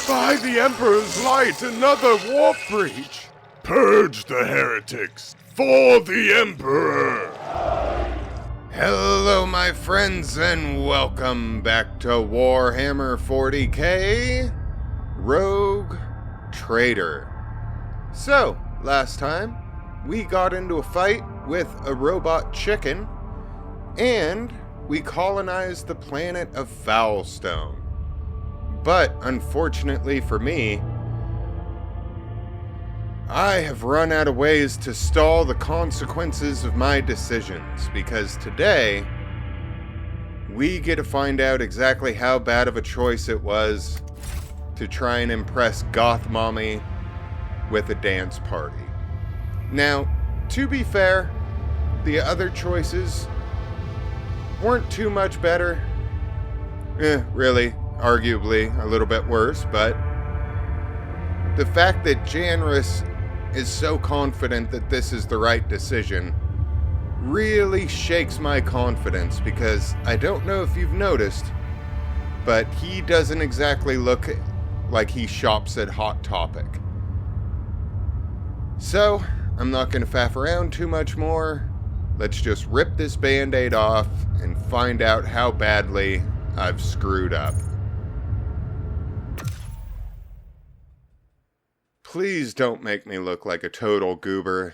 By the Emperor's light, another warp breach! Purge the heretics for the Emperor! Hello, my friends, and welcome back to Warhammer 40k Rogue Trader. So, last time, we got into a fight with a robot chicken, and we colonized the planet of Foulstone. But, unfortunately for me, I have run out of ways to stall the consequences of my decisions, because today, we get to find out exactly how bad of a choice it was to try and impress Goth Mommy with a dance party. Now, to be fair, the other choices weren't too much better. Really, arguably a little bit worse, but the fact that Janris is so confident that this is the right decision really shakes my confidence, because I don't know if you've noticed, but he doesn't exactly look like he shops at Hot Topic. So, I'm not going to faff around too much more. Let's just rip this band-aid off and find out how badly I've screwed up. Please don't make me look like a total goober.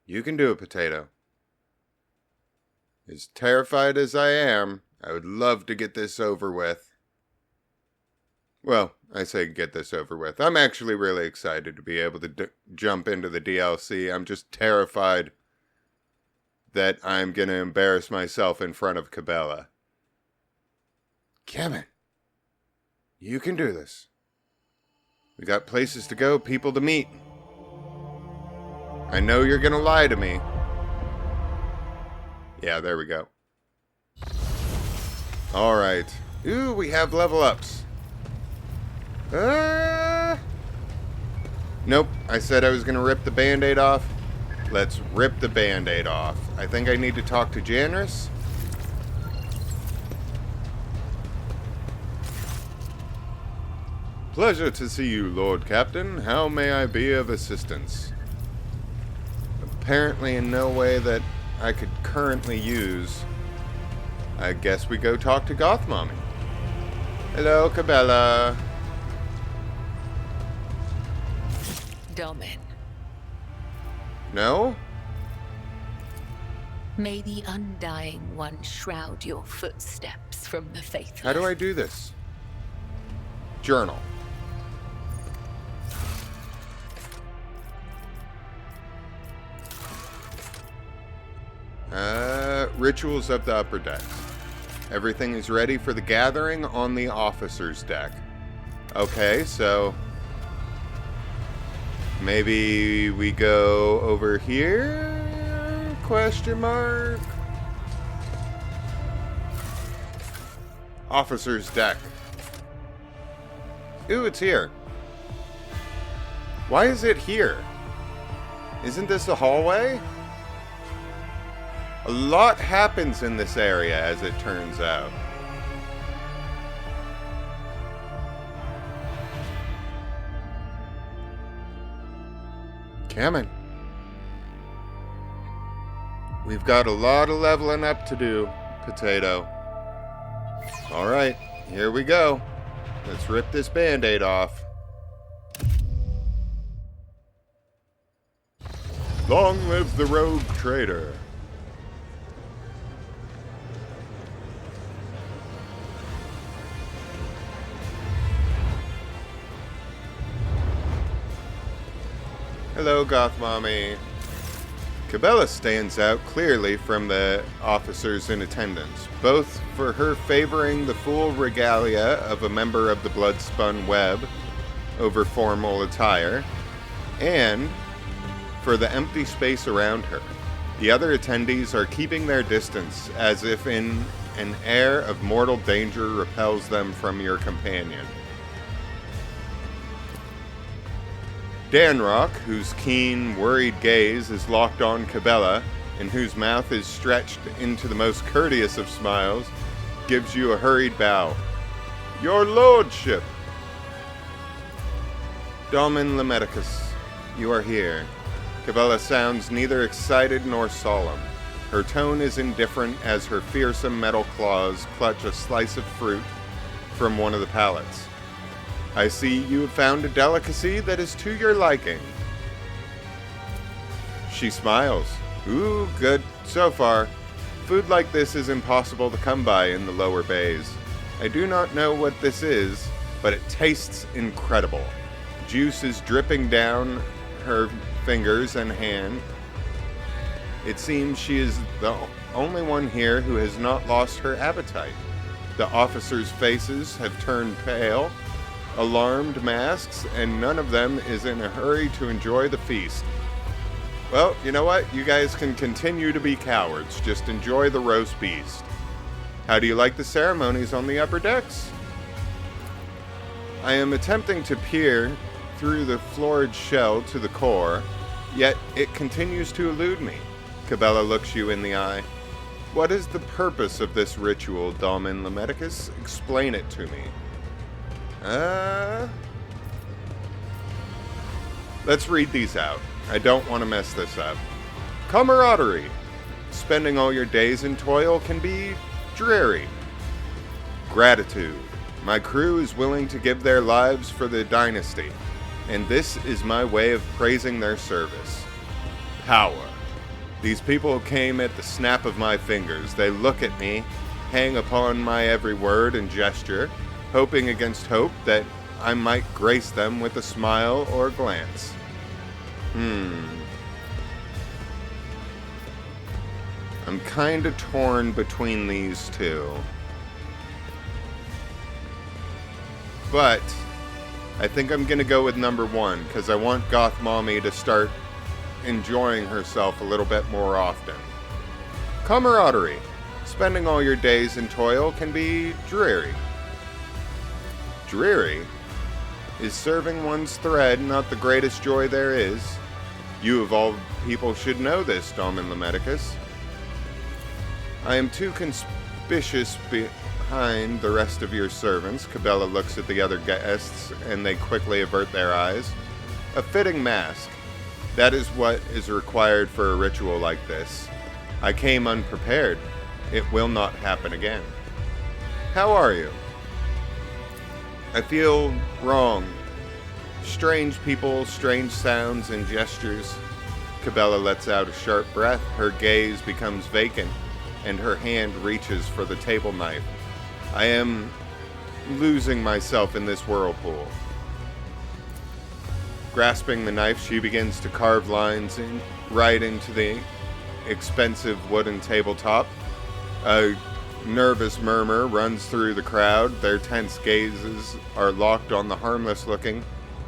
You can do it, Potato. As terrified as I am, I would love to get this over with. Well, I say get this over with. I'm actually really excited to be able to jump into the DLC. I'm just terrified that I'm going to embarrass myself in front of Cabela. Kevin. You can do this. We got places to go, people to meet. I know you're gonna lie to me. Yeah, there we go. Alright. Ooh, we have level ups. Nope, I said I was gonna rip the band-aid off. Let's rip the band-aid off. I think I need to talk to Janris. Pleasure to see you, Lord Captain. How may I be of assistance? Apparently in no way that I could currently use. I guess we go talk to Goth Mommy. Hello, Cabela. Domin. No? May the Undying One shroud your footsteps from the faithless. How do I do this? Journal. Rituals of the upper decks. Everything is ready for the gathering on the officer's deck. Okay, so maybe we go over here? Question mark. Officer's deck. Ooh, it's here. Why is it here? Isn't this a hallway? A lot happens in this area, as it turns out. Cameron. We've got a lot of leveling up to do, Potato. Alright, here we go. Let's rip this band-aid off. Long live the Rogue Trader. Hello, Goth Mommy. Cabela stands out clearly from the officers in attendance, both for her favoring the full regalia of a member of the Bloodspun Web over formal attire, and for the empty space around her. The other attendees are keeping their distance, as if in an air of mortal danger repels them from your companion. Danrok, whose keen, worried gaze is locked on Cabela, and whose mouth is stretched into the most courteous of smiles, gives you a hurried bow. Your lordship! Domin Lemedicus, you are here. Cabela sounds neither excited nor solemn. Her tone is indifferent as her fearsome metal claws clutch a slice of fruit from one of the pallets. I see you have found a delicacy that is to your liking. She smiles. Ooh, good. So far. Food like this is impossible to come by in the lower bays. I do not know what this is, but it tastes incredible. Juice is dripping down her fingers and hand. It seems she is the only one here who has not lost her appetite. The officers' faces have turned pale, alarmed masks, and none of them is in a hurry to enjoy the feast. Well, you know what? You guys can continue to be cowards. Just enjoy the roast beast. How do you like the ceremonies on the upper decks? I am attempting to peer through the florid shell to the core, yet it continues to elude me. Cabela looks you in the eye. What is the purpose of this ritual, Domin Lemedicus? Explain it to me. Let's read these out. I don't want to mess this up. Camaraderie. Spending all your days in toil can be dreary. Gratitude. My crew is willing to give their lives for the dynasty, and this is my way of praising their service. Power. These people came at the snap of my fingers. They look at me, hang upon my every word and gesture, hoping against hope that I might grace them with a smile or glance. I'm kinda torn between these two. But I think I'm gonna go with number one, because I want Goth Mommy to start enjoying herself a little bit more often. Camaraderie. Spending all your days in toil can be dreary. Dreary? Is serving one's thread not the greatest joy there is? You of all people should know this, Domin Lemedicus. I am too conspicuous behind the rest of your servants. Cabela looks at the other guests, and they quickly avert their eyes. A fitting mask. That is what is required for a ritual like this. I came unprepared. It will not happen again. How are you? I feel wrong. Strange people, strange sounds and gestures. Cabela lets out a sharp breath. Her gaze becomes vacant, and her hand reaches for the table knife. I am losing myself in this whirlpool. Grasping the knife, she begins to carve lines right into the expensive wooden tabletop. A nervous murmur runs through the crowd. Their tense gazes are locked on the harmless-looking,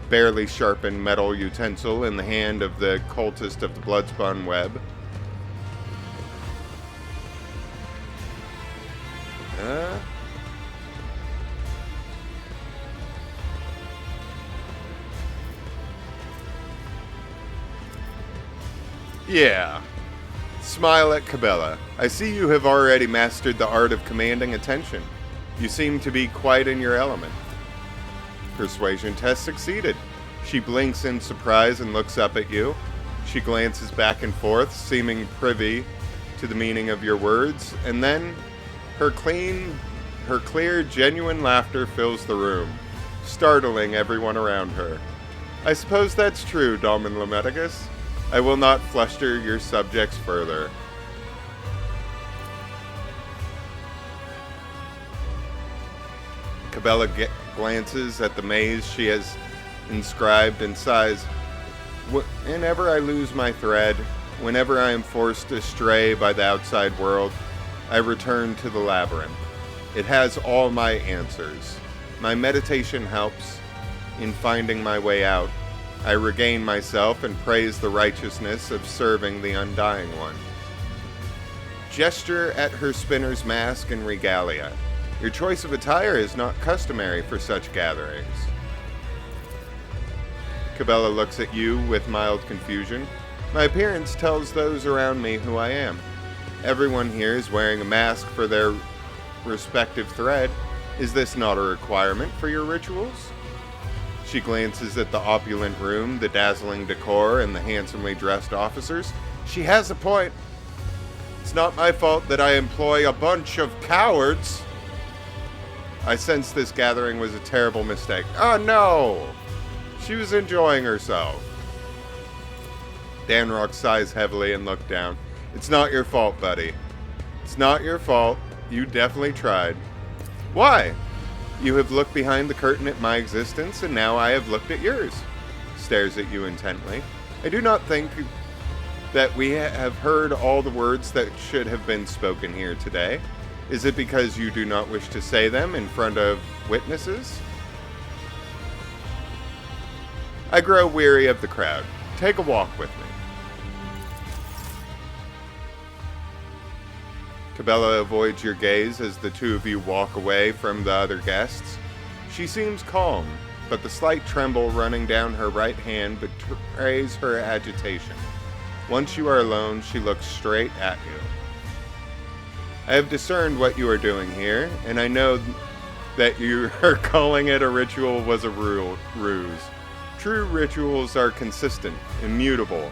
barely sharpened metal utensil in the hand of the cultist of the bloodspun web. Yeah. Smile at Cabela. I see you have already mastered the art of commanding attention. You seem to be quite in your element. Persuasion test succeeded. She blinks in surprise and looks up at you. She glances back and forth, seeming privy to the meaning of your words, and then her clear, genuine laughter fills the room, startling everyone around her. I suppose that's true, Domin Lemedicus. I will not fluster your subjects further. Cabela glances at the maze she has inscribed and sighs. Whenever I lose my thread, whenever I am forced astray by the outside world, I return to the labyrinth. It has all my answers. My meditation helps in finding my way out. I regain myself and praise the righteousness of serving the Undying One. Gesture at her spinner's mask and regalia. Your choice of attire is not customary for such gatherings. Cabela looks at you with mild confusion. My appearance tells those around me who I am. Everyone here is wearing a mask for their respective thread. Is this not a requirement for your rituals? She glances at the opulent room, the dazzling decor, and the handsomely dressed officers. She has a point. It's not my fault that I employ a bunch of cowards. I sense this gathering was a terrible mistake. Oh no! She was enjoying herself. Danrok sighs heavily and looked down. It's not your fault, buddy. It's not your fault. You definitely tried. Why? You have looked behind the curtain at my existence, and now I have looked at yours. Stares at you intently. I do not think that we have heard all the words that should have been spoken here today. Is it because you do not wish to say them in front of witnesses? I grow weary of the crowd. Take a walk with me. Cabela avoids your gaze as the two of you walk away from the other guests. She seems calm, but the slight tremble running down her right hand betrays her agitation. Once you are alone, she looks straight at you. I have discerned what you are doing here, and I know that you are calling it a ritual was a ruse. True rituals are consistent, immutable,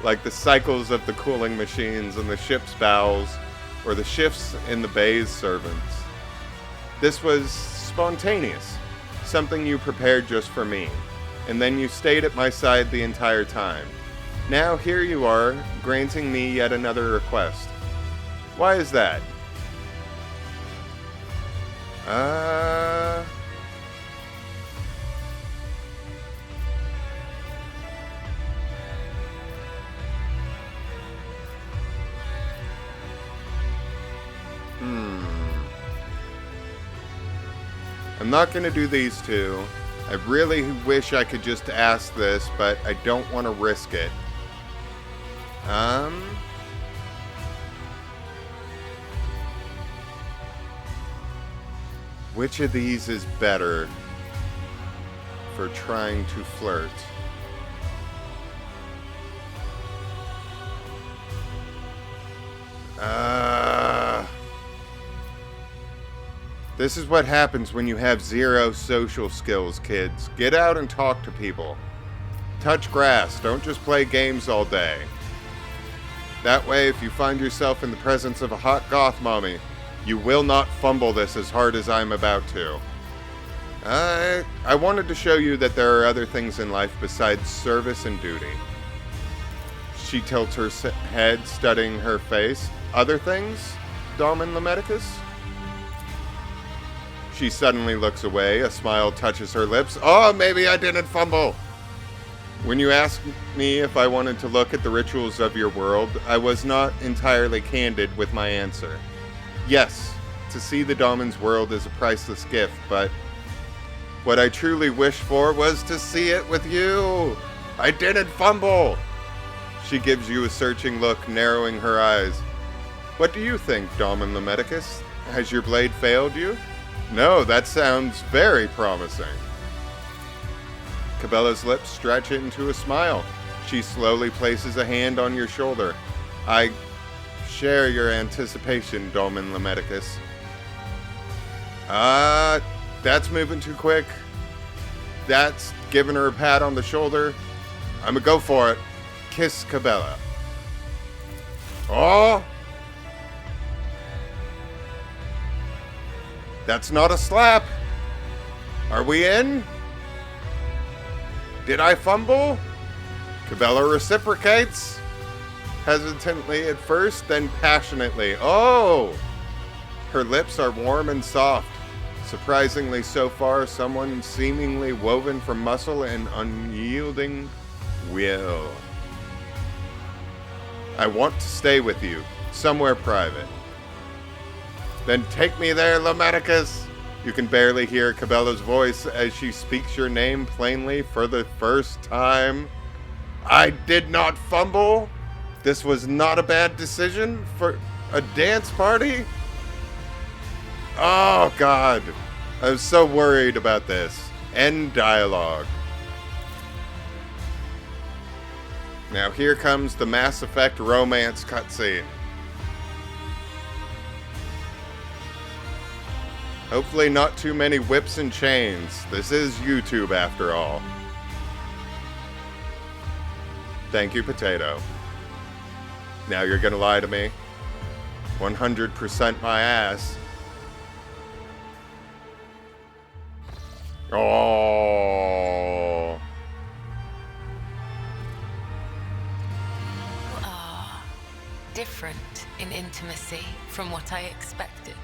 like the cycles of the cooling machines in the ship's bowels, or the shifts in the bay's servants. This was spontaneous, something you prepared just for me, and then you stayed at my side the entire time. Now here you are, granting me yet another request. Why is that? I'm not going to do these two. I really wish I could just ask this, but I don't want to risk it. Which of these is better for trying to flirt? This is what happens when you have zero social skills, kids. Get out and talk to people. Touch grass. Don't just play games all day. That way, if you find yourself in the presence of a hot Goth Mommy, you will not fumble this as hard as I'm about to. I wanted to show you that there are other things in life besides service and duty. She tilts her head, studying her face. Other things, Damen Lemedicus? She suddenly looks away. A smile touches her lips. Oh, maybe I didn't fumble. When you asked me if I wanted to look at the rituals of your world, I was not entirely candid with my answer. Yes, to see the Damon's world is a priceless gift, but what I truly wished for was to see it with you. I didn't fumble. She gives you a searching look, narrowing her eyes. What do you think, Damen Lemedicus? Has your blade failed you? No, that sounds very promising. Cabela's lips stretch into a smile. She slowly places a hand on your shoulder. I share your anticipation, Damen Lemedicus. That's moving too quick. That's giving her a pat on the shoulder. I'ma go for it. Kiss Cabela. Oh! That's not a slap. Are we in? Did I fumble? Cabela reciprocates. Hesitantly at first, then passionately. Oh! Her lips are warm and soft. Surprisingly so far, someone seemingly woven from muscle and unyielding will. I want to stay with you, somewhere private. Then take me there, Lemedicus. You can barely hear Cabela's voice as she speaks your name plainly for the first time. I did not fumble. This was not a bad decision for a dance party. Oh, God. I was so worried about this. End dialogue. Now here comes the Mass Effect romance cutscene. Hopefully not too many whips and chains. This is YouTube after all. Thank you, Potato. Now you're gonna lie to me? 100% my ass. Oh. You are different in intimacy from what I expected.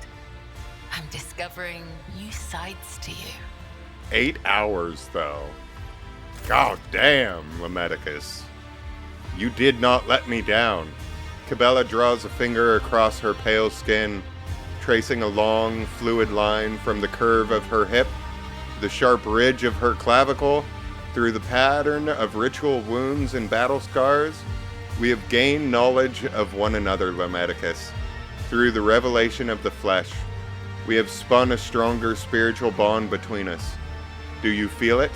I'm discovering new sides to you. 8 hours, though. God damn, Lemedicus. You did not let me down. Cabela draws a finger across her pale skin, tracing a long, fluid line from the curve of her hip, the sharp ridge of her clavicle, through the pattern of ritual wounds and battle scars. We have gained knowledge of one another, Lemedicus. Through the revelation of the flesh, we have spun a stronger spiritual bond between us. Do you feel it?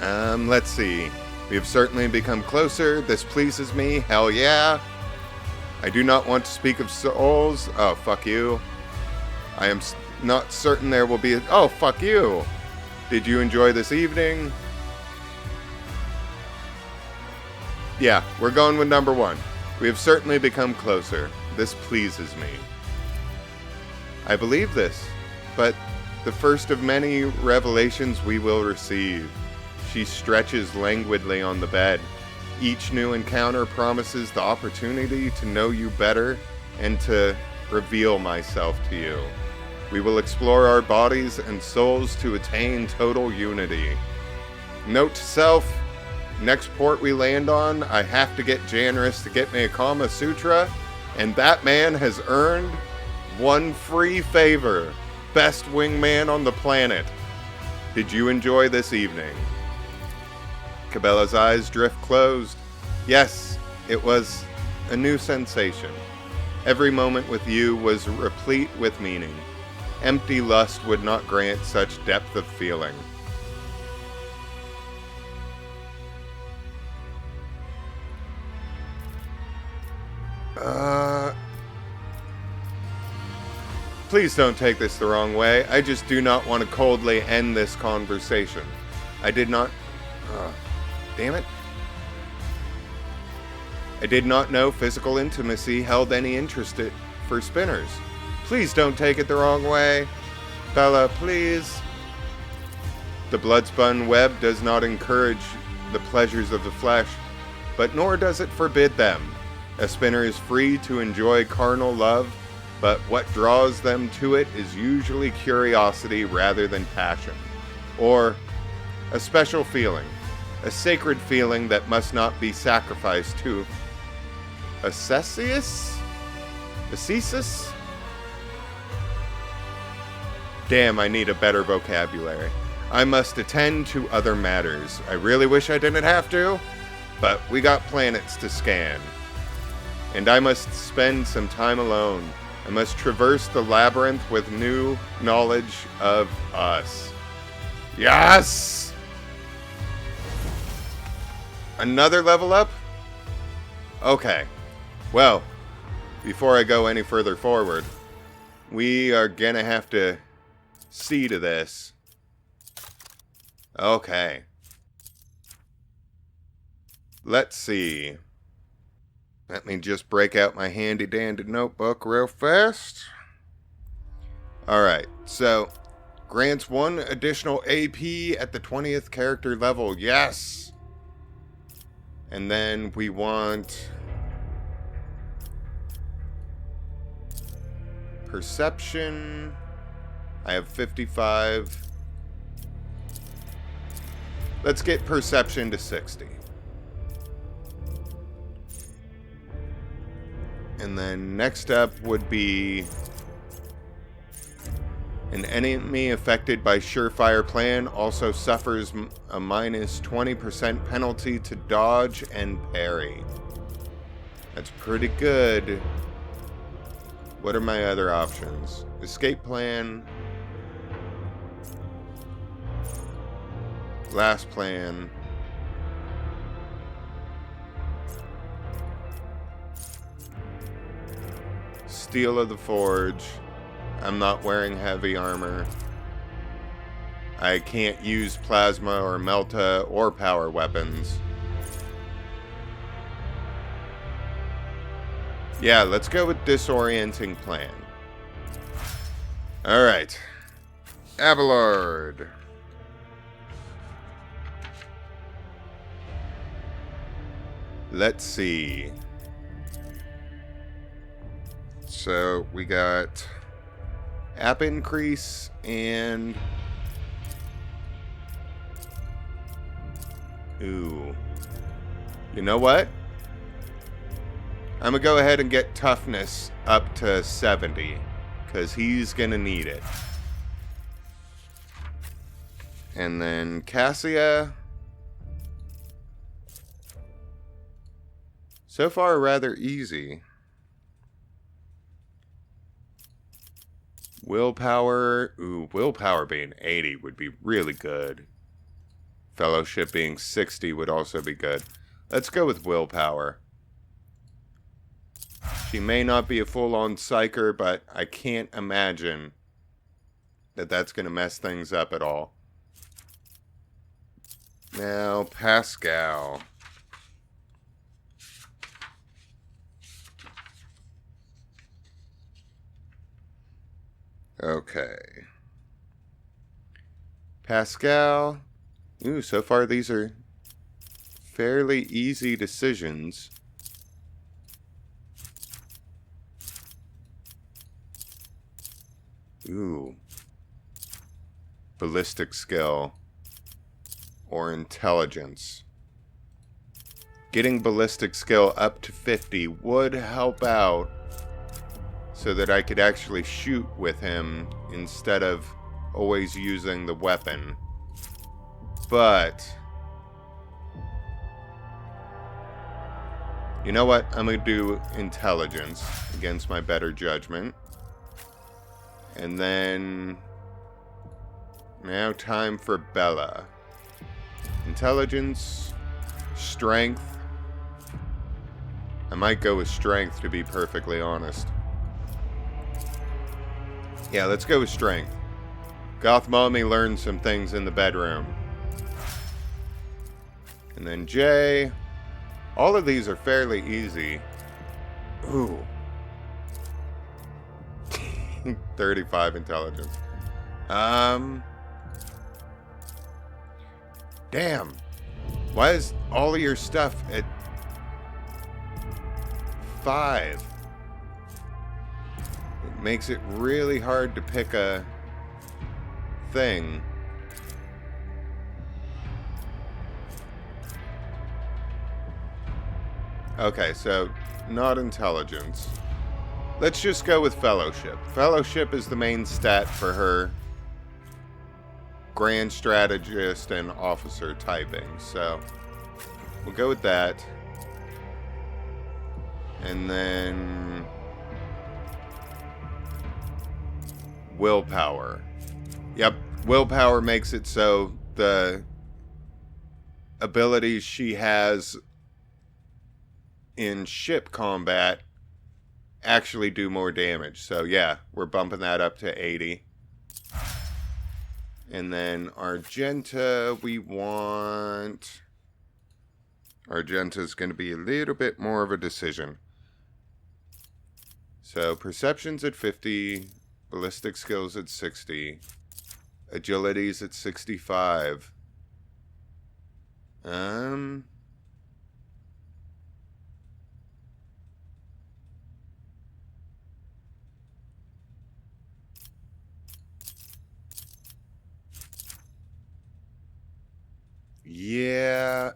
Let's see. We have certainly become closer. This pleases me. Hell yeah. I do not want to speak of souls. Oh, fuck you. I am not certain there will be oh, fuck you. Did you enjoy this evening? Yeah, we're going with number 1. We have certainly become closer. This pleases me. I believe this, but the first of many revelations we will receive. She stretches languidly on the bed. Each new encounter promises the opportunity to know you better and to reveal myself to you. We will explore our bodies and souls to attain total unity. Note to self, next port we land on, I have to get Janris to get me a Kama Sutra, and that man has earned one free favor. Best wingman on the planet. Did you enjoy this evening? Cabela's eyes drift closed. Yes, it was a new sensation. Every moment with you was replete with meaning. Empty lust would not grant such depth of feeling. Please don't take this the wrong way. I just do not want to coldly end this conversation. I did not... damn it. I did not know physical intimacy held any interest for spinners. Please don't take it the wrong way. Bella, please. The blood-spun web does not encourage the pleasures of the flesh, but nor does it forbid them. A spinner is free to enjoy carnal love, but what draws them to it is usually curiosity rather than passion, or a special feeling, a sacred feeling that must not be sacrificed to ascesis? Damn, I need a better vocabulary. I must attend to other matters. I really wish I didn't have to, but we got planets to scan. And I must spend some time alone. I must traverse the labyrinth with new knowledge of us. Yes! Another level up? Okay. Well, before I go any further forward, we are gonna have to see to this. Okay. Let's see. Let me just break out my handy-dandy notebook real fast. Alright, so grants 1 additional AP at the 20th character level. Yes! And then we want perception. I have 55. Let's get perception to 60. And then next up would be an enemy affected by Surefire Plan also suffers a minus 20% penalty to dodge and parry. That's pretty good. What are my other options? Escape Plan. Last Plan. Steel of the Forge. I'm not wearing heavy armor. I can't use plasma or melta or power weapons. Yeah, let's go with disorienting plan. Alright. Abelard. Let's see. So we got app increase and ooh. You know what? I'm gonna go ahead and get toughness up to 70 because he's gonna need it. And then Cassia. So far, rather easy. Willpower. Ooh, willpower being 80 would be really good. Fellowship being 60 would also be good. Let's go with willpower. She may not be a full-on psyker, but I can't imagine that that's going to mess things up at all. Now, Pascal. Okay. Pascal. Ooh, so far these are fairly easy decisions. Ooh. Ballistic skill. Or intelligence. Getting ballistic skill up to 50 would help out so that I could actually shoot with him instead of always using the weapon. But you know what? I'm going to do intelligence against my better judgment. And then now time for Bella. Intelligence, strength. I might go with strength to be perfectly honest. Yeah, let's go with strength. Goth Mommy learned some things in the bedroom. And then Jay. All of these are fairly easy. Ooh. 35 intelligence. Damn. Why is all of your stuff at 5? It makes it really hard to pick a thing. Okay, so not intelligence. Let's just go with fellowship. Fellowship is the main stat for her grand strategist and officer typing. So we'll go with that. And then willpower. Yep, willpower makes it so the abilities she has in ship combat actually do more damage. So yeah, we're bumping that up to 80. And then Argenta, we want... Argenta's going to be a little bit more of a decision. So perception's at 50, ballistic skills at 60, agility's at 65. Yeah,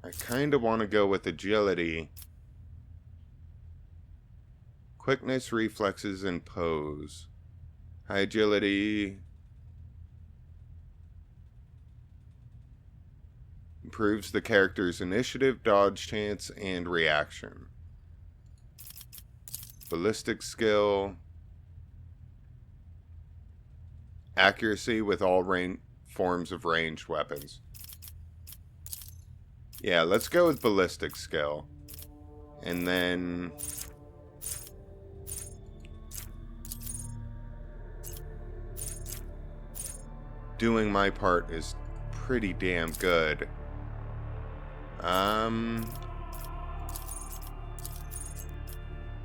I kind of want to go with agility. Quickness, reflexes, and pose. High agility. Improves the character's initiative, dodge chance, and reaction. Ballistic skill. Accuracy with all forms of ranged weapons. Yeah, let's go with ballistic skill. And then doing my part is pretty damn good.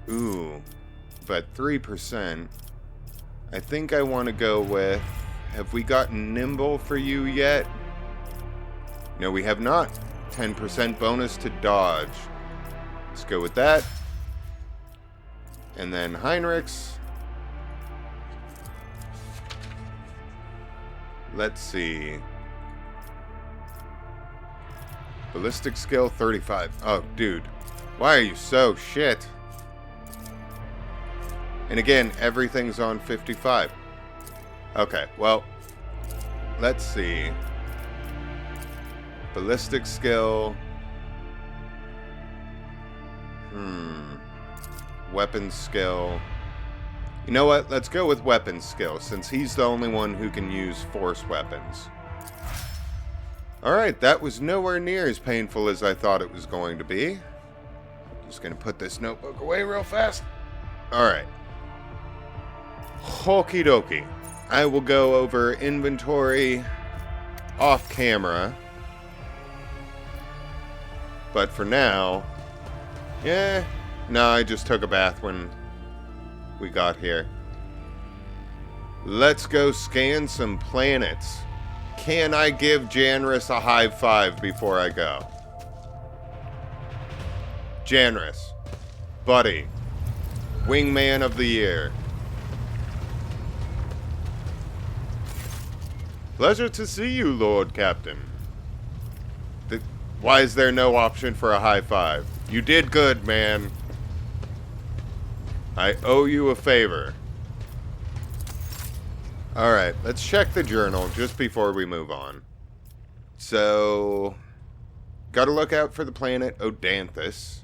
Ooh, but 3%. I think I want to go with... Have we gotten nimble for you yet? No, we have not. 10% bonus to dodge. Let's go with that. And then Heinrich's. Let's see. Ballistic skill 35. Oh, dude. Why are you so shit? And again, everything's on 55. Okay, well, let's see. Ballistic skill. Weapons skill. You know what? Let's go with weapons skill, since he's the only one who can use force weapons. Alright, that was nowhere near as painful as I thought it was going to be. Just gonna put this notebook away real fast. Alright. Okie dokie. I will go over inventory off camera. But for now... No, I just took a bath when we got here. Let's go scan some planets. Can I give Janris a high five before I go? Janris. Buddy. Wingman of the Year. Pleasure to see you, Lord Captain. Why is there no option for a high five? You did good, man. I owe you a favor. Alright, let's check the journal just before we move on. So, gotta look out for the planet Odanthus.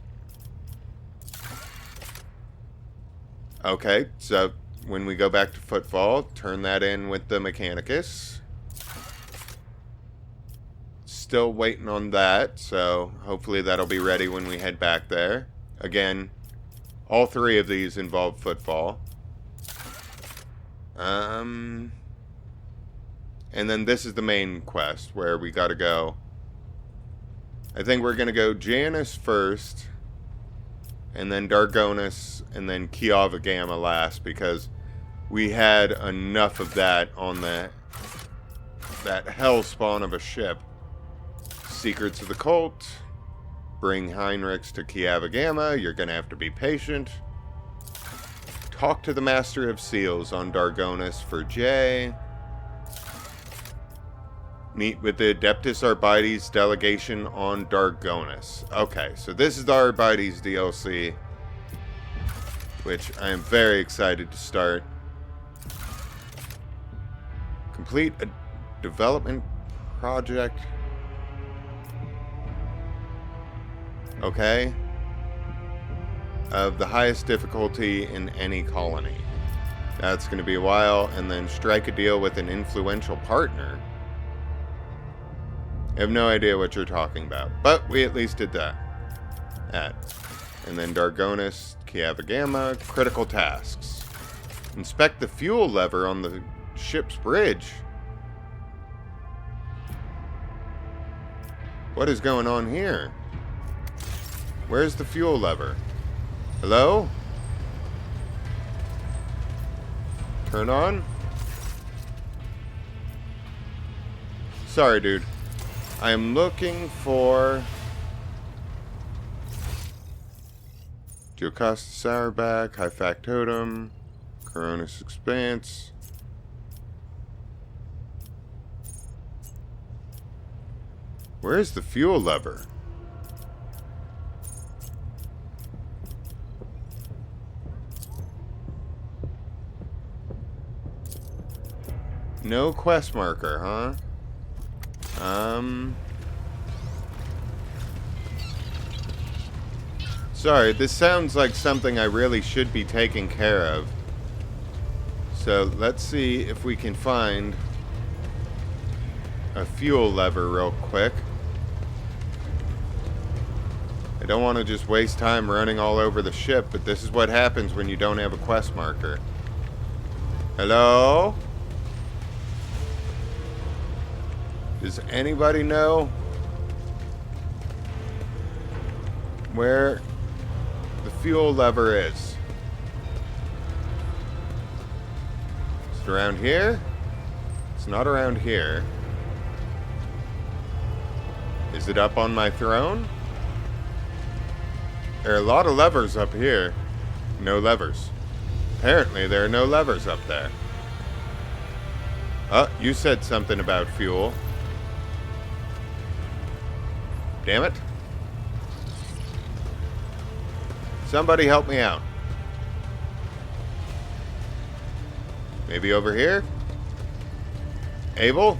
Okay, so when we go back to Footfall, turn that in with the Mechanicus. Still waiting on that, so hopefully that'll be ready when we head back there. Again, all three of these involve Footfall. And then this is the main quest where we gotta go. I think we're gonna go Janus first, and then Dargonus, and then Kiava Gamma last, because we had enough of that on that hellspawn of a ship. Secrets of the Cult. Bring Heinrichs to Kiava Gamma. You're gonna have to be patient. Talk to the Master of Seals on Dargonus for J. Meet with the Adeptus Arbites delegation on Dargonus. Okay, so this is the Arbites DLC, which I am very excited to start. Complete a development project. Okay. Of the highest difficulty in any colony. That's going to be a while. And then strike a deal with an influential partner. I have no idea what you're talking about. But we at least did that. And then Dargonus, Kiava Gamma, critical tasks. Inspect the fuel lever on the ship's bridge. What is going on here? Where's the fuel lever? Hello? Turn on? Sorry, dude. I am looking for... Jocasta Sourback, High Factotum, Coronis Expanse. Where's the fuel lever? No quest marker, huh? Sorry, this sounds like something I really should be taking care of. So let's see if we can find a fuel lever real quick. I don't want to just waste time running all over the ship, but this is what happens when you don't have a quest marker. Hello? Does anybody know where the fuel lever is? Is it around here? It's not around here. Is it up on my throne? There are a lot of levers up here. No levers. Apparently there are no levers up there. Oh, you said something about fuel. Damn it. Somebody help me out. Maybe over here? Abel?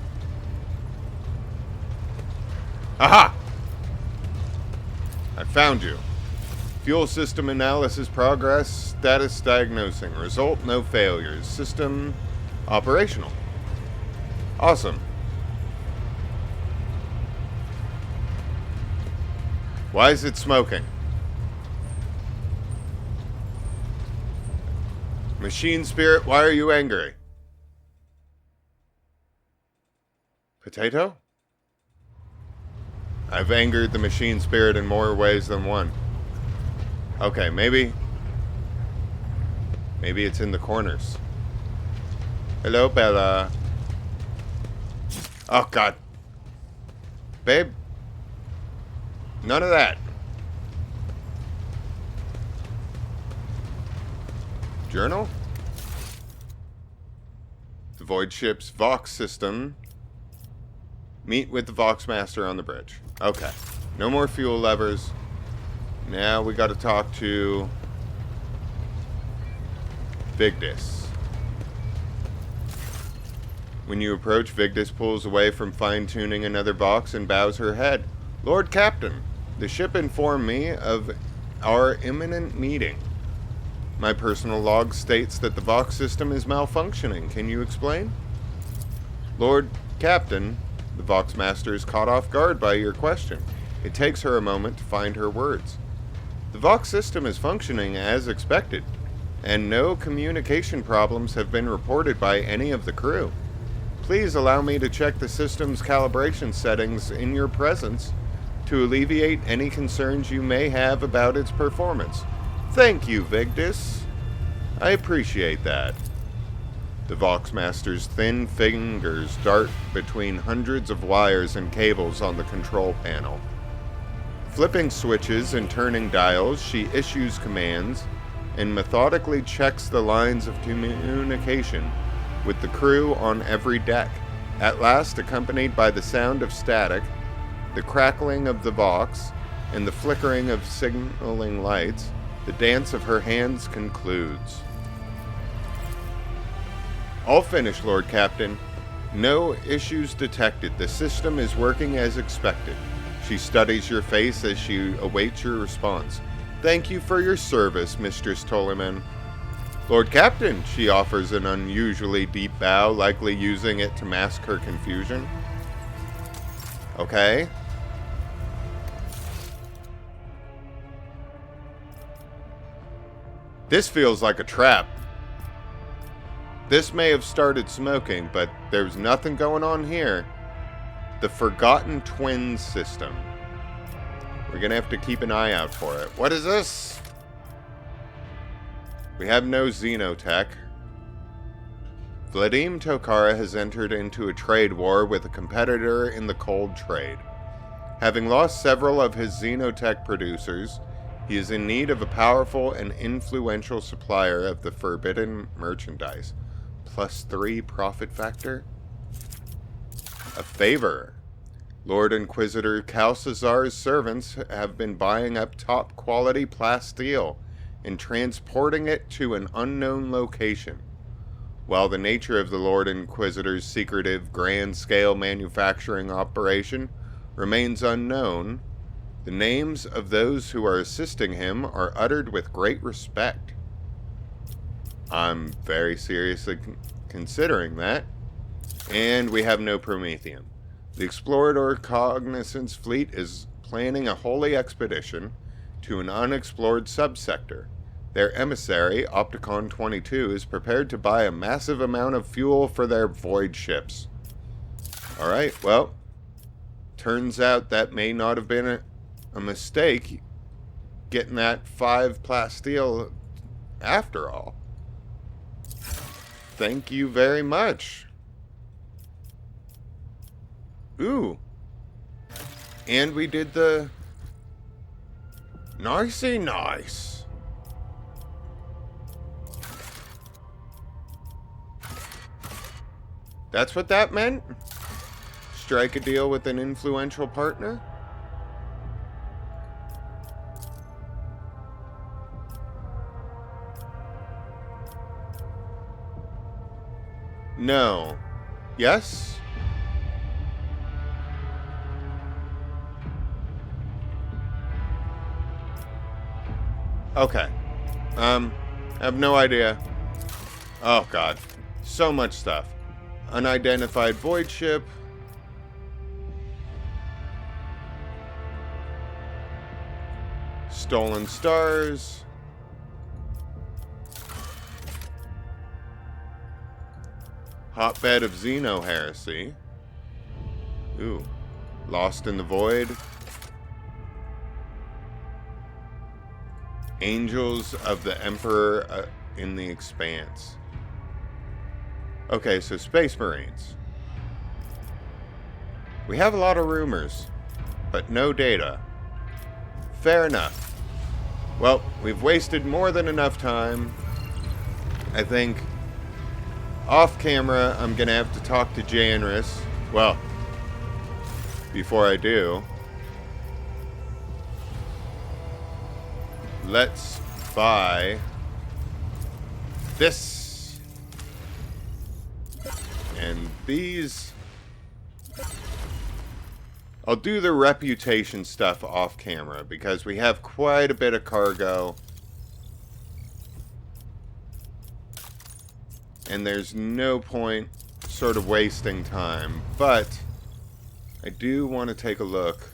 Aha! I found you. Fuel system analysis progress, status diagnosing. Result, no failures. System operational. Awesome. Why is it smoking? Machine spirit, why are you angry? Potato? I've angered the machine spirit in more ways than one. Okay, maybe it's in the corners. Hello, Bella. Oh, God. Babe. None of that. Journal? The Void Ship's Vox system. Meet with the Vox Master on the bridge. Okay. No more fuel levers. Now we gotta talk to Vigdis. When you approach, Vigdis pulls away from fine-tuning another Vox and bows her head. Lord Captain, the ship informed me of our imminent meeting. My personal log states that the Vox system is malfunctioning. Can you explain? Lord Captain, the Vox Master is caught off guard by your question. It takes her a moment to find her words. The Vox system is functioning as expected, and no communication problems have been reported by any of the crew. Please allow me to check the system's calibration settings in your presence to alleviate any concerns you may have about its performance. Thank you, Vigdis. I appreciate that. The Vox Master's thin fingers dart between hundreds of wires and cables on the control panel. Flipping switches and turning dials, she issues commands and methodically checks the lines of communication with the crew on every deck. At last, accompanied by the sound of static, the crackling of the Vox, and the flickering of signaling lights, the dance of her hands concludes. All finished, Lord Captain. No issues detected. The system is working as expected. She studies your face as she awaits your response. Thank you for your service, Mistress Toliman. Lord Captain, she offers an unusually deep bow, likely using it to mask her confusion. Okay. This feels like a trap. This may have started smoking, but there's nothing going on here. The Forgotten Twins system. We're gonna have to keep an eye out for it. What is this? We have no xenotech. Vladim Tokara has entered into a trade war with a competitor in the cold trade. Having lost several of his xenotech producers, he is in need of a powerful and influential supplier of the forbidden merchandise. +3 profit factor? A favor. Lord Inquisitor Calcazar's servants have been buying up top quality plasteel and transporting it to an unknown location. While the nature of the Lord Inquisitor's secretive grand-scale manufacturing operation remains unknown, the names of those who are assisting him are uttered with great respect. I'm very seriously considering that. And we have no Prometheum. The Explorador Cognizance fleet is planning a holy expedition to an unexplored subsector. Their emissary, Opticon 22, is prepared to buy a massive amount of fuel for their void ships. Alright, well, turns out that may not have been a mistake, getting that 5 plasteel after all. Thank you very much. Ooh. And we did the... Nicey nice. That's what that meant? Strike a deal with an influential partner? No. Yes? Okay. I have no idea. Oh god. So much stuff. Unidentified void ship. Stolen stars. Hotbed of Xeno heresy. Ooh. Lost in the void. Angels of the Emperor in the Expanse. Okay, so Space Marines. We have a lot of rumors, but no data. Fair enough. Well, we've wasted more than enough time. I think off camera, I'm gonna have to talk to Janris. Well, before I do, let's buy this and these. I'll do the reputation stuff off camera because we have quite a bit of cargo. And there's no point sort of wasting time. But I do want to take a look.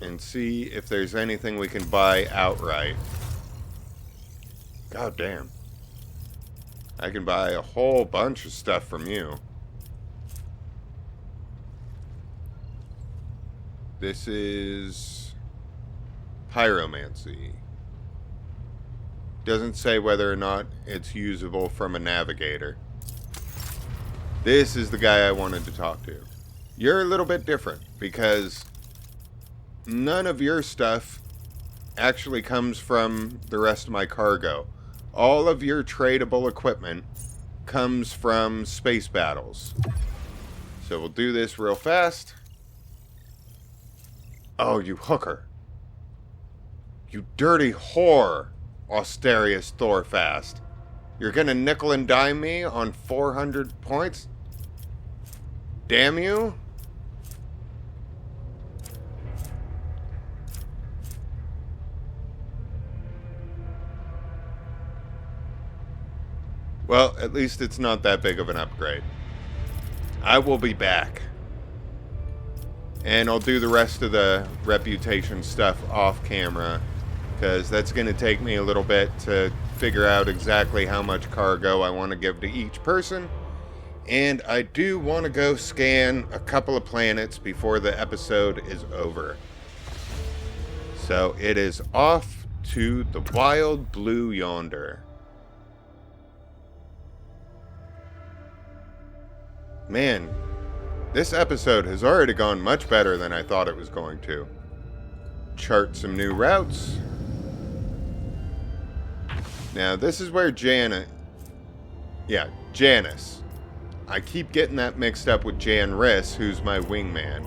And see if there's anything we can buy outright. God damn. I can buy a whole bunch of stuff from you. This is pyromancy. Doesn't say whether or not it's usable from a navigator. This is the guy I wanted to talk to. You're a little bit different because none of your stuff actually comes from the rest of my cargo. All of your tradable equipment comes from space battles. So we'll do this real fast. Oh, you hooker. You dirty whore, Austerius Thorfast. You're gonna nickel and dime me on 400 points? Damn you. Well, at least it's not that big of an upgrade. I will be back. And I'll do the rest of the reputation stuff off camera, because that's going to take me a little bit to figure out exactly how much cargo I want to give to each person. And I do want to go scan a couple of planets before the episode is over. So it is off to the wild blue yonder. Man, this episode has already gone much better than I thought it was going to. Chart some new routes. Now, this is where Janice. I keep getting that mixed up with Janris, who's my wingman.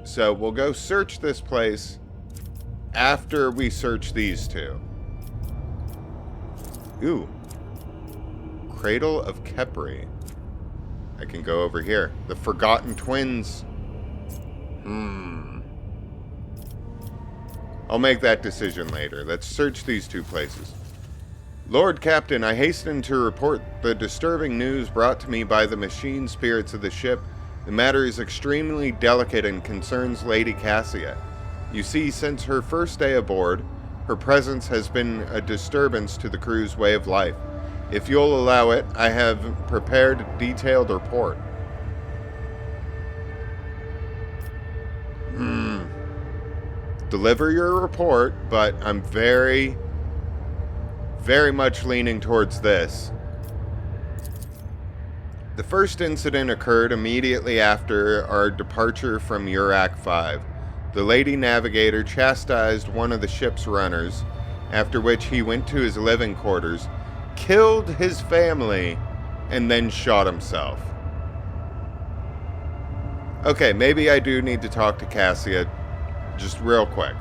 So we'll go search this place after we search these two. Ooh. Cradle of Kepri. I can go over here. The Forgotten Twins. I'll make that decision later. Let's search these two places. Lord Captain, I hasten to report the disturbing news brought to me by the machine spirits of the ship. The matter is extremely delicate and concerns Lady Cassia. You see, since her first day aboard, her presence has been a disturbance to the crew's way of life. If you'll allow it, I have prepared a detailed report. Deliver your report, but I'm very much leaning towards this. The first incident occurred immediately after our departure from Urak 5. The Lady Navigator chastised one of the ship's runners, after which he went to his living quarters, killed his family, and then shot himself. Okay, maybe I do need to talk to Cassia just real quick.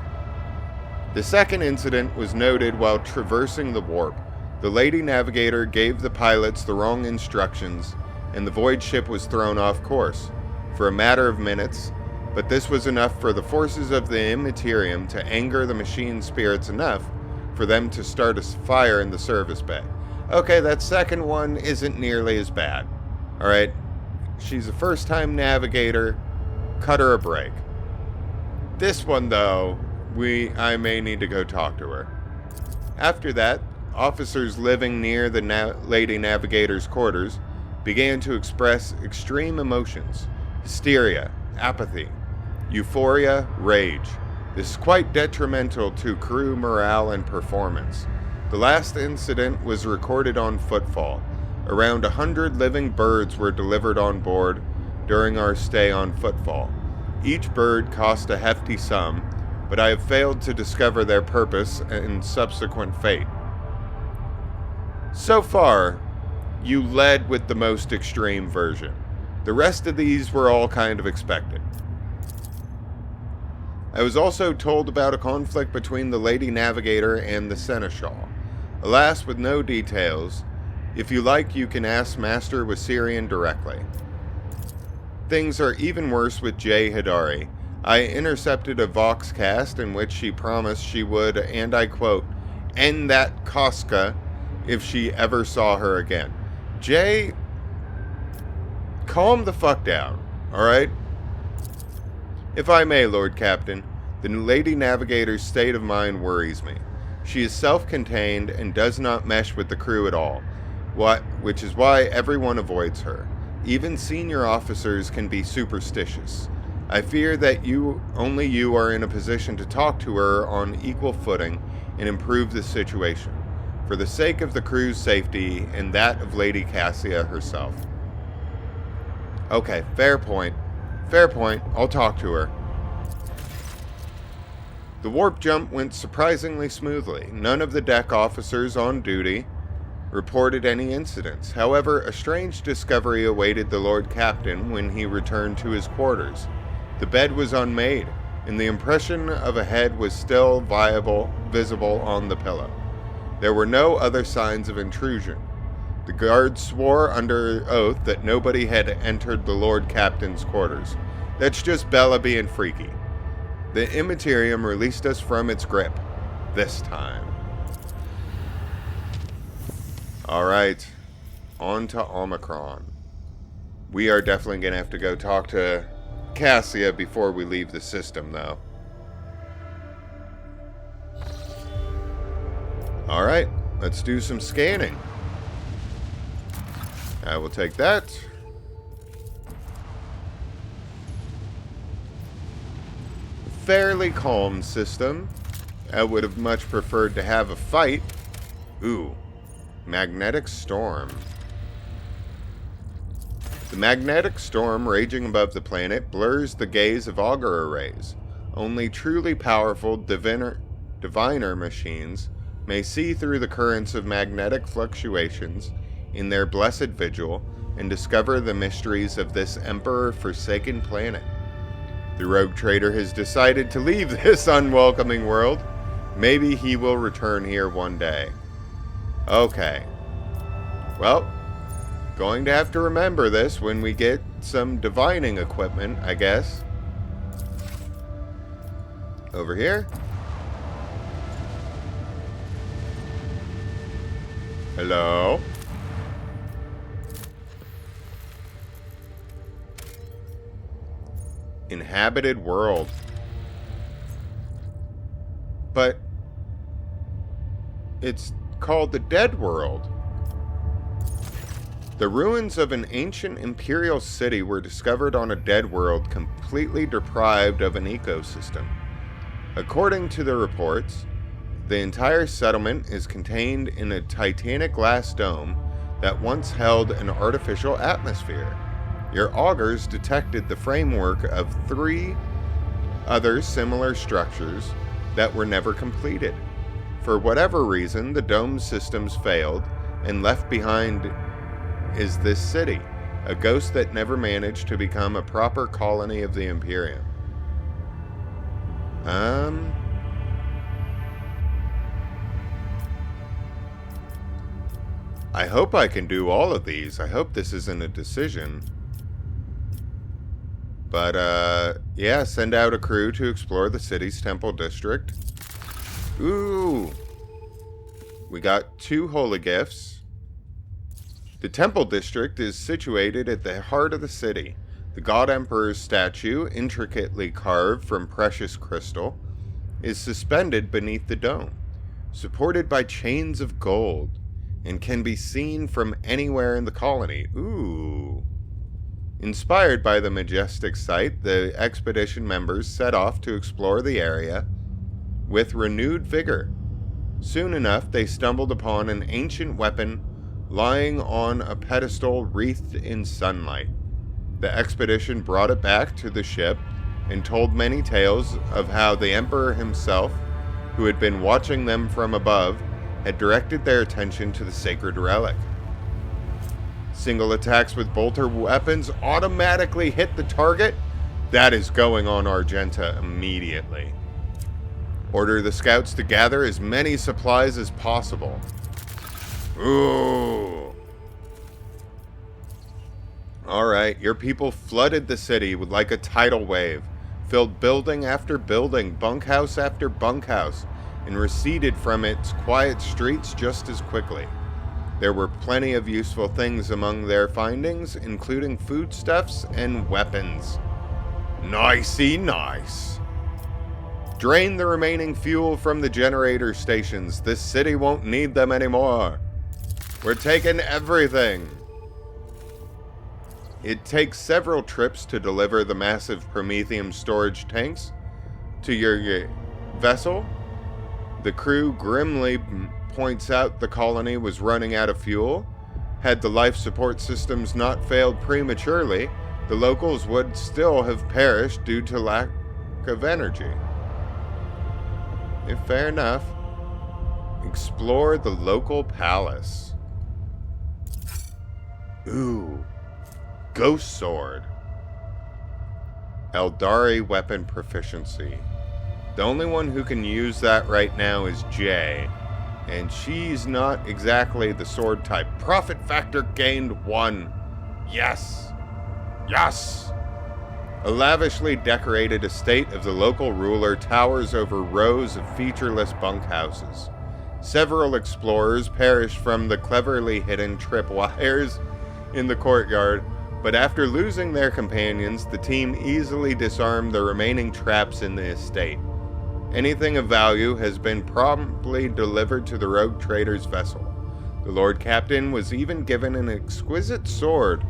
The second incident was noted while traversing the warp. The Lady Navigator gave the pilots the wrong instructions, and the void ship was thrown off course for a matter of minutes, but this was enough for the forces of the Immaterium to anger the machine spirits enough for them to start a fire in the service bay. Okay, that second one isn't nearly as bad. Alright, she's a first-time navigator. Cut her a break. This one, though, I may need to go talk to her. After that, officers living near the Lady Navigator's quarters began to express extreme emotions: hysteria, apathy, euphoria, rage. This is quite detrimental to crew morale and performance. The last incident was recorded on Footfall. Around 100 living birds were delivered on board during our stay on Footfall. Each bird cost a hefty sum, but I have failed to discover their purpose and subsequent fate. So far, you led with the most extreme version. The rest of these were all kind of expected. I was also told about a conflict between the Lady Navigator and the Seneschal. Alas, with no details. If you like, you can ask Master Wasirian directly. Things are even worse with Jay Hidari. I intercepted a Voxcast in which she promised she would, and I quote, end that Koska if she ever saw her again. Jay, calm the fuck down, alright? If I may, Lord Captain, the Lady Navigator's state of mind worries me. She is self-contained and does not mesh with the crew at all, which is why everyone avoids her. Even senior officers can be superstitious. I fear that only you are in a position to talk to her on equal footing and improve the situation, for the sake of the crew's safety and that of Lady Cassia herself. Okay, fair point. Fair point. I'll talk to her. The warp jump went surprisingly smoothly. None of the deck officers on duty reported any incidents. However, a strange discovery awaited the Lord Captain when he returned to his quarters. The bed was unmade, and the impression of a head was still visible on the pillow. There were no other signs of intrusion. The guards swore under oath that nobody had entered the Lord Captain's quarters. That's just Bella being freaky. The Immaterium released us from its grip. This time. Alright. On to Omicron. We are definitely going to have to go talk to Cassia before we leave the system, though. Alright. Let's do some scanning. I will take that. Fairly calm system. I would have much preferred to have a fight. Ooh. Magnetic storm. The magnetic storm raging above the planet blurs the gaze of auger arrays. Only truly powerful diviner machines may see through the currents of magnetic fluctuations in their blessed vigil and discover the mysteries of this emperor-forsaken planet. The rogue trader has decided to leave this unwelcoming world. Maybe he will return here one day. Okay. Well, going to have to remember this when we get some divining equipment, I guess. Over here. Hello? Inhabited world. But it's called the Dead World. The ruins of an ancient imperial city were discovered on a dead world completely deprived of an ecosystem. According to the reports, the entire settlement is contained in a titanic glass dome that once held an artificial atmosphere. Your augurs detected the framework of 3 other similar structures that were never completed. For whatever reason, the dome systems failed, and left behind is this city, a ghost that never managed to become a proper colony of the Imperium. I hope I can do all of these. I hope this isn't a decision. But, yeah, send out a crew to explore the city's temple district. Ooh! We got 2 holy gifts. The temple district is situated at the heart of the city. The God Emperor's statue, intricately carved from precious crystal, is suspended beneath the dome, supported by chains of gold, and can be seen from anywhere in the colony. Ooh. Inspired by the majestic sight, the expedition members set off to explore the area with renewed vigor. Soon enough, they stumbled upon an ancient weapon lying on a pedestal wreathed in sunlight. The expedition brought it back to the ship and told many tales of how the Emperor himself, who had been watching them from above, had directed their attention to the sacred relic. Single attacks with bolter weapons automatically hit the target. That is going on Argenta immediately. Order the scouts to gather as many supplies as possible. Ooh. Alright, your people flooded the city like a tidal wave, filled building after building, bunkhouse after bunkhouse, and receded from its quiet streets just as quickly. There were plenty of useful things among their findings, including foodstuffs and weapons. Nicey nice. Drain the remaining fuel from the generator stations. This city won't need them anymore. We're taking everything. It takes several trips to deliver the massive Promethium storage tanks to your vessel. The crew grimly points out the colony was running out of fuel. Had the life support systems not failed prematurely, the locals would still have perished due to lack of energy. Fair enough. Explore the local palace. Ooh. Ghost Sword. Eldari weapon proficiency. The only one who can use that right now is Jay, and she's not exactly the sword type. Profit factor gained 1. Yes! Yes! A lavishly decorated estate of the local ruler towers over rows of featureless bunkhouses. Several explorers perished from the cleverly hidden tripwires in the courtyard, but after losing their companions, the team easily disarmed the remaining traps in the estate. Anything of value has been promptly delivered to the rogue trader's vessel. The Lord Captain was even given an exquisite sword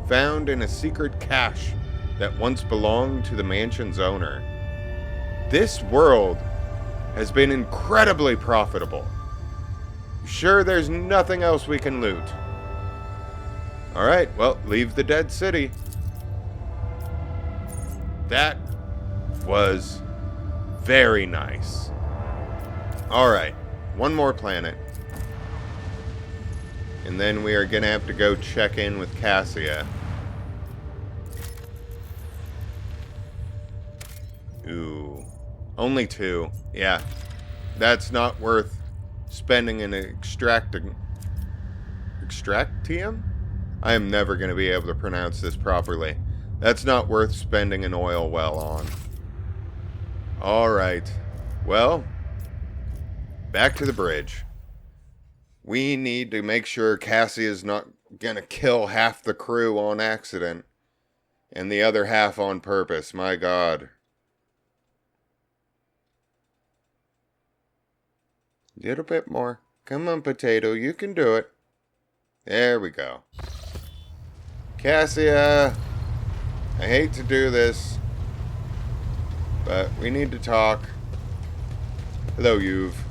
found in a secret cache that once belonged to the mansion's owner. This world has been incredibly profitable. Sure, there's nothing else we can loot. Alright, well, leave the dead city. That was very nice. Alright, one more planet. And then we are gonna have to go check in with Cassia. Ooh. Only 2. Yeah. That's not worth spending an extractium? I am never going to be able to pronounce this properly. That's not worth spending an oil well on. Alright. Well, back to the bridge. We need to make sure Cassie is not going to kill half the crew on accident and the other half on purpose. My God. A little bit more. Come on, Potato. You can do it. There we go. Cassia, I hate to do this, but we need to talk. Hello, You've.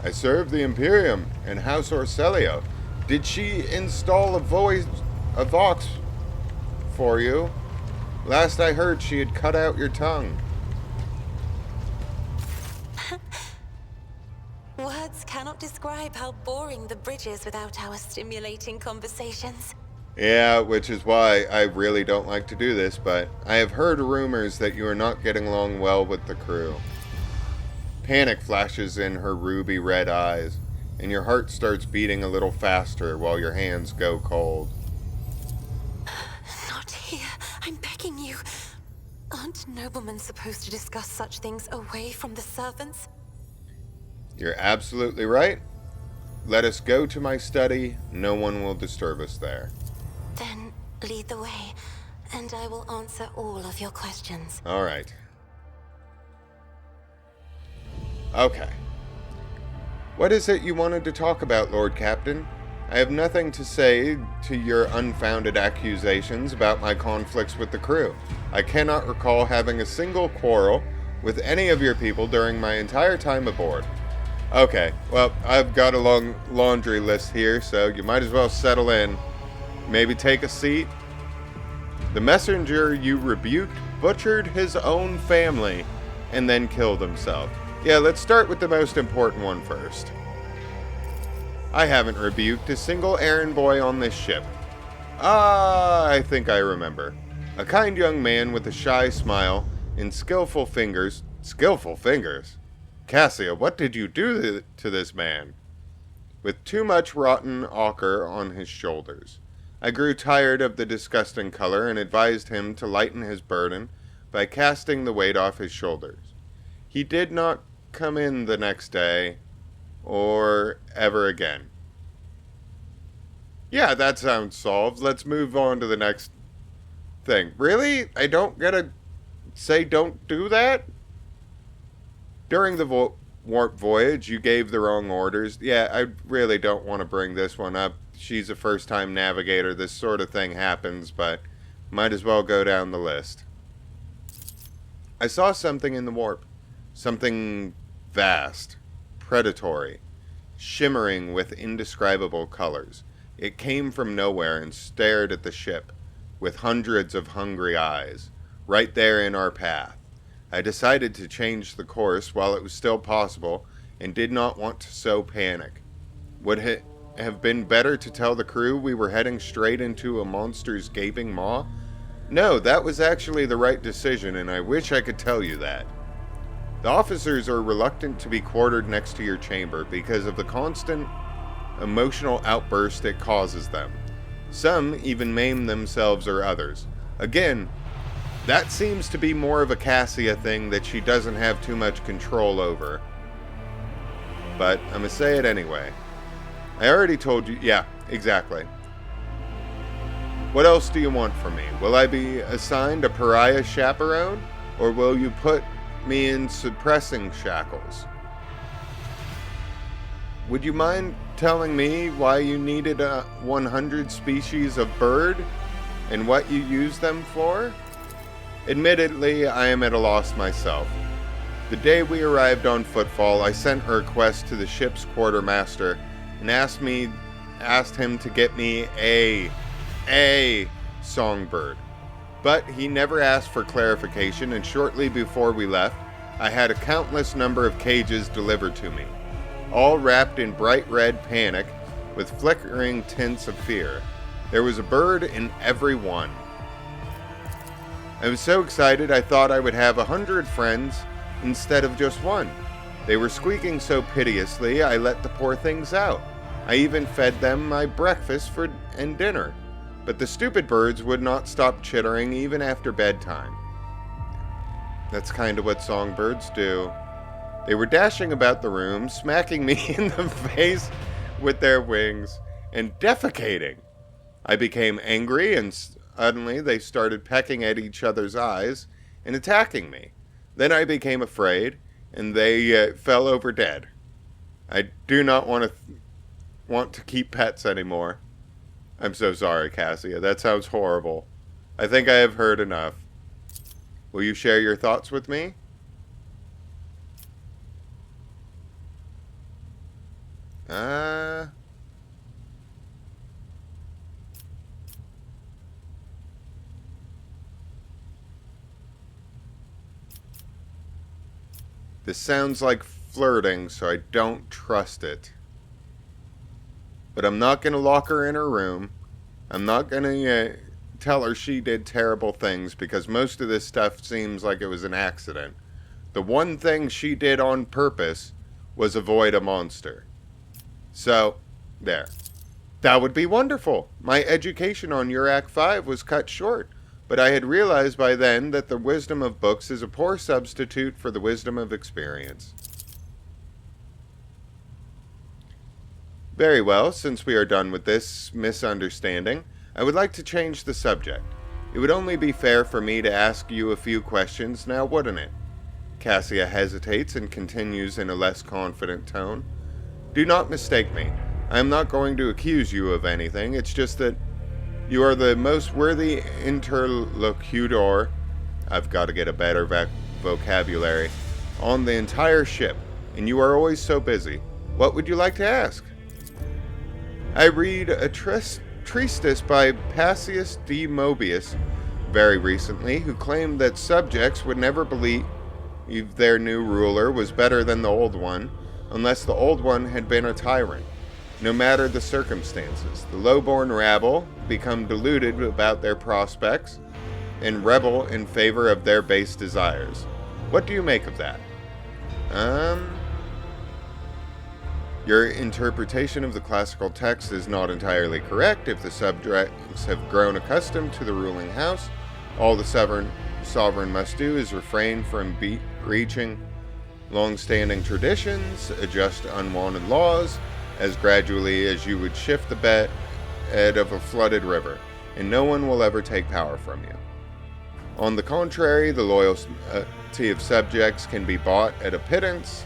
I serve the Imperium and House Orcelio. Did she install a Vox for you? Last I heard, she had cut out your tongue. Words cannot describe how boring the bridge is without our stimulating conversations. Yeah, which is why I really don't like to do this, but I have heard rumors that you are not getting along well with the crew. Panic flashes in her ruby red eyes, and your heart starts beating a little faster while your hands go cold. Not here. I'm begging you. Aren't noblemen supposed to discuss such things away from the servants? You're absolutely right. Let us go to my study. No one will disturb us there. Then lead the way, and I will answer all of your questions. All right. Okay. What is it you wanted to talk about, Lord Captain? I have nothing to say to your unfounded accusations about my conflicts with the crew. I cannot recall having a single quarrel with any of your people during my entire time aboard. Okay, well, I've got a long laundry list here, so you might as well settle in. Maybe take a seat. The messenger you rebuked butchered his own family and then killed himself. Yeah, let's start with the most important one first. I haven't rebuked a single errand boy on this ship. I think I remember. A kind young man with a shy smile and skillful fingers. Skillful fingers? Cassia, what did you do to this man? With too much rotten ochre on his shoulders. I grew tired of the disgusting color and advised him to lighten his burden by casting the weight off his shoulders. He did not come in the next day or ever again. Yeah, that sounds solved. Let's move on to the next thing. Really? I don't gotta say don't do that? During the warp voyage, you gave the wrong orders. Yeah, I really don't want to bring this one up. She's a first-time navigator. This sort of thing happens, but might as well go down the list. I saw something in the warp. Something vast, predatory, shimmering with indescribable colors. It came from nowhere and stared at the ship with hundreds of hungry eyes, right there in our path. I decided to change the course while it was still possible and did not want to sow panic. Would it have been better to tell the crew we were heading straight into a monster's gaping maw? No, that was actually the right decision, and I wish I could tell you that. The officers are reluctant to be quartered next to your chamber because of the constant emotional outburst it causes them. Some even maim themselves or others. Again, that seems to be more of a Cassia thing that she doesn't have too much control over. But I'm gonna say it anyway. I already told you. Yeah, exactly. What else do you want from me? Will I be assigned a pariah chaperone? Or will you put me in suppressing shackles? Would you mind telling me why you needed 100 species of bird and what you use them for? Admittedly, I am at a loss myself. The day we arrived on Footfall, I sent a request to the ship's quartermaster and asked him to get me a songbird. But he never asked for clarification, and shortly before we left, I had a countless number of cages delivered to me, all wrapped in bright red panic with flickering tints of fear. There was a bird in every one. I was so excited I thought I would have 100 friends instead of just one. They were squeaking so piteously I let the poor things out. I even fed them my breakfast and dinner. But the stupid birds would not stop chittering even after bedtime. That's kind of what songbirds do. They were dashing about the room, smacking me in the face with their wings, and defecating. I became angry, and suddenly they started pecking at each other's eyes and attacking me. Then I became afraid, and they fell over dead. I do not want to keep pets anymore. I'm so sorry, Cassia. That sounds horrible. I think I have heard enough. Will you share your thoughts with me? This sounds like flirting, so I don't trust it. But I'm not going to lock her in her room. I'm not going to tell her she did terrible things, because most of this stuff seems like it was an accident. The one thing she did on purpose was avoid a monster. So, there. That would be wonderful. My education on your Act 5 was cut short, but I had realized by then that the wisdom of books is a poor substitute for the wisdom of experience. Very well, since we are done with this misunderstanding, I would like to change the subject. It would only be fair for me to ask you a few questions now, wouldn't it? Cassia hesitates and continues in a less confident tone. Do not mistake me. I am not going to accuse you of anything. It's just that you are the most worthy interlocutor, I've got to get a better vocabulary, on the entire ship, and you are always so busy. What would you like to ask? I read a treatise by Passius D. Mobius very recently, who claimed that subjects would never believe their new ruler was better than the old one, unless the old one had been a tyrant. No matter the circumstances, the low-born rabble become deluded about their prospects and rebel in favor of their base desires. What do you make of that? Your interpretation of the classical text is not entirely correct. If the subjects have grown accustomed to the ruling house, all the sovereign must do is refrain from breaching long-standing traditions, adjust unwanted laws, as gradually as you would shift the bed of a flooded river, and no one will ever take power from you. On the contrary, the loyalty of subjects can be bought at a pittance.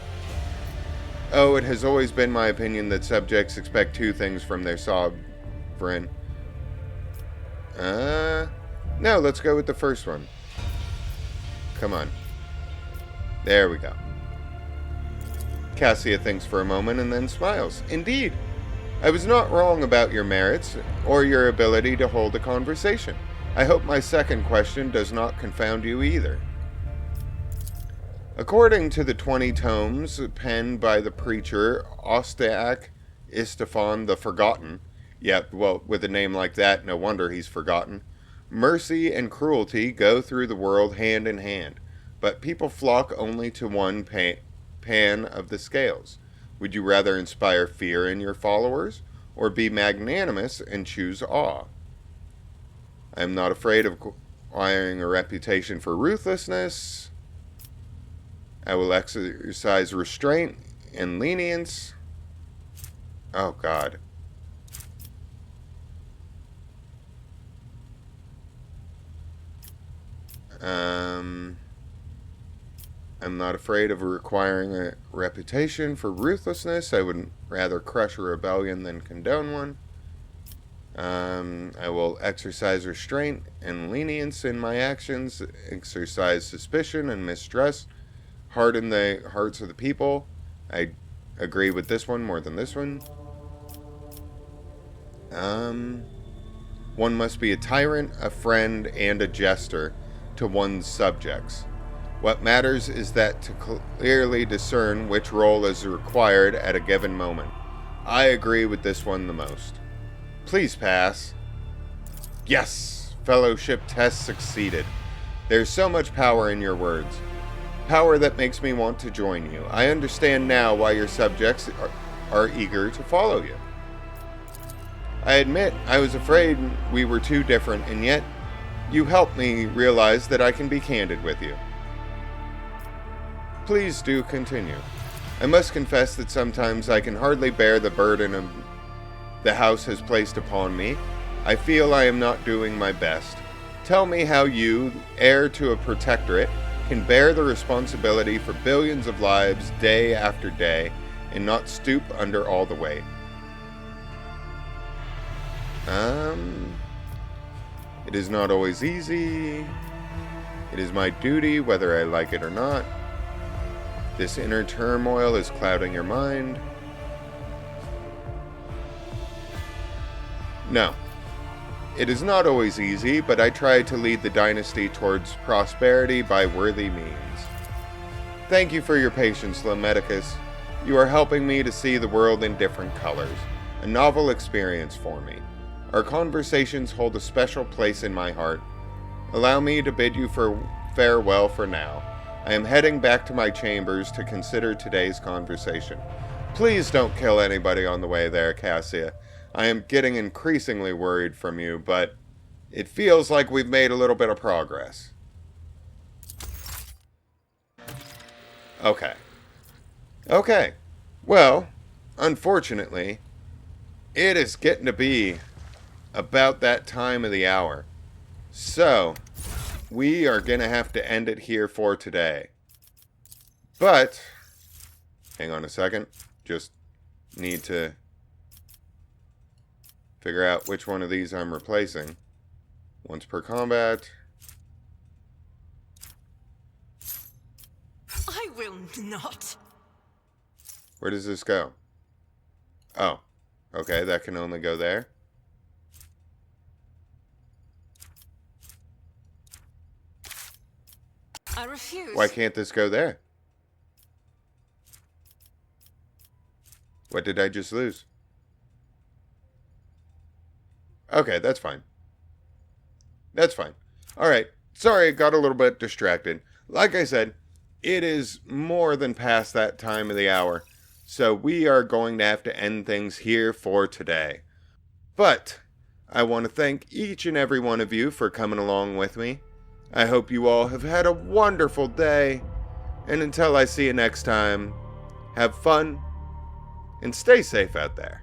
Oh, it has always been my opinion that subjects expect two things from their sovereign. No, let's go with the first one. Come on. There we go. Cassia thinks for a moment and then smiles. Indeed, I was not wrong about your merits or your ability to hold a conversation. I hope my second question does not confound you either. According to the 20 tomes penned by the preacher Ostaak Istefan the Forgotten, with a name like that, no wonder he's forgotten, mercy and cruelty go through the world hand in hand, but people flock only to one pan of the scales. Would you rather inspire fear in your followers, or be magnanimous and choose awe? I am not afraid of acquiring a reputation for ruthlessness. I will exercise restraint and lenience. Oh, God. I'm not afraid of requiring a reputation for ruthlessness. I would rather crush a rebellion than condone one. I will exercise restraint and lenience in my actions, exercise suspicion and mistrust, harden the hearts of the people. I agree with this one more than this one. One must be a tyrant, a friend, and a jester to one's subjects. What matters is that to clearly discern which role is required at a given moment. I agree with this one the most. Please pass. Yes! Fellowship test succeeded. There's so much power in your words. Power that makes me want to join you. I understand now why your subjects are eager to follow you. I admit I was afraid we were too different, and yet you helped me realize that I can be candid with you. Please do continue. I must confess that sometimes I can hardly bear the burden the house has placed upon me. I feel I am not doing my best. Tell me how you, heir to a protectorate, can bear the responsibility for billions of lives day after day and not stoop under all the weight. It is not always easy. It is my duty, whether I like it or not. This inner turmoil is clouding your mind. No. It is not always easy, but I try to lead the dynasty towards prosperity by worthy means. Thank you for your patience, Lemedicus. You are helping me to see the world in different colors. A novel experience for me. Our conversations hold a special place in my heart. Allow me to bid you farewell for now. I am heading back to my chambers to consider today's conversation. Please don't kill anybody on the way there, Cassia. I am getting increasingly worried from you, but it feels like we've made a little bit of progress. Okay. Well, unfortunately, it is getting to be about that time of the hour. So, we are going to have to end it here for today. But, hang on a second. Just need to figure out which one of these I'm replacing. Once per combat. I will not. Where does this go? Oh, okay, that can only go there. I refuse. Why can't this go there? What did I just lose? Okay, that's fine. That's fine. Alright, sorry, I got a little bit distracted. Like I said, it is more than past that time of the hour, so we are going to have to end things here for today. But I want to thank each and every one of you for coming along with me. I hope you all have had a wonderful day, and until I see you next time, have fun and stay safe out there.